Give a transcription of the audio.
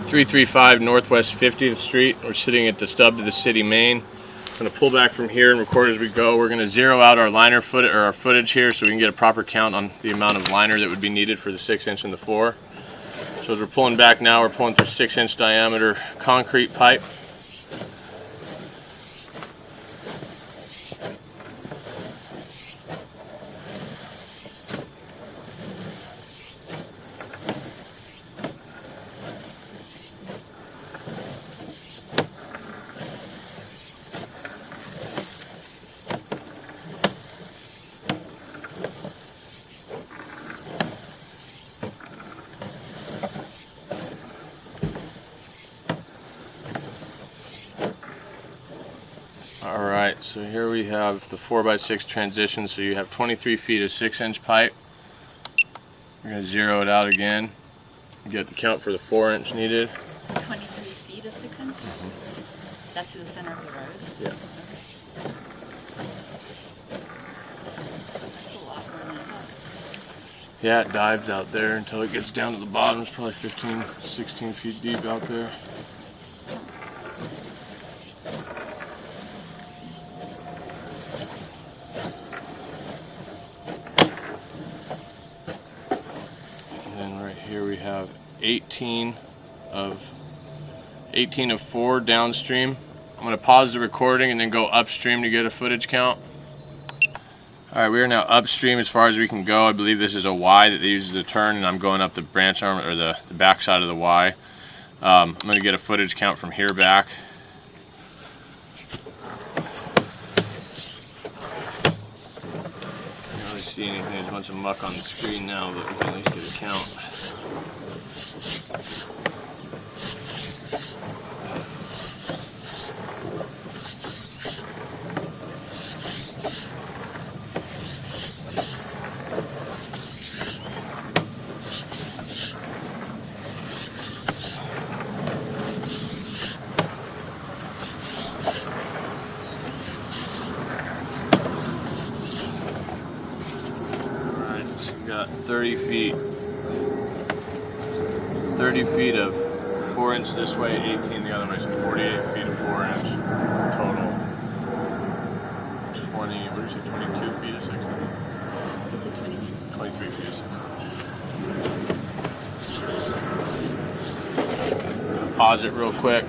335 Northwest 50th Street. We're sitting at the stub to the city main. I'm going to pull back from here and record as we go. We're going to zero out our liner footage, or our footage here, so we can get a proper count on the amount of liner that would be needed for the 6-inch and the 4. So as we're pulling back now, we're pulling through 6-inch diameter concrete pipe. Alright, so here we have the 4x6 transition, so you have 23 feet of 6-inch pipe. We're going to zero it out again, get the count for the 4-inch needed. 23 feet of 6-inch? That's to the center of the road? Yeah. Okay. That's a lot more than I thought. Yeah, it dives out there until it gets down to the bottom. It's probably 15, 16 feet deep out there. Here we have 18 of 4 downstream. I'm going to pause the recording and then go upstream to get a footage count. Alright, we are now upstream as far as we can go. I believe this is a Y that they use as a turn, and I'm going up the branch arm, or the back side of the Y. I'm going to get a footage count from here back. I don't really see anything. There's a bunch of muck on the screen now, but we can at least get a count. Alright, so we got 30 feet of 4-inch this way, 18 the other way, so 48 feet of 4-inch total. 20, what did you say, 22 feet of 6-inch? Is it 20? 23 feet of 6-inch. Pause it real quick.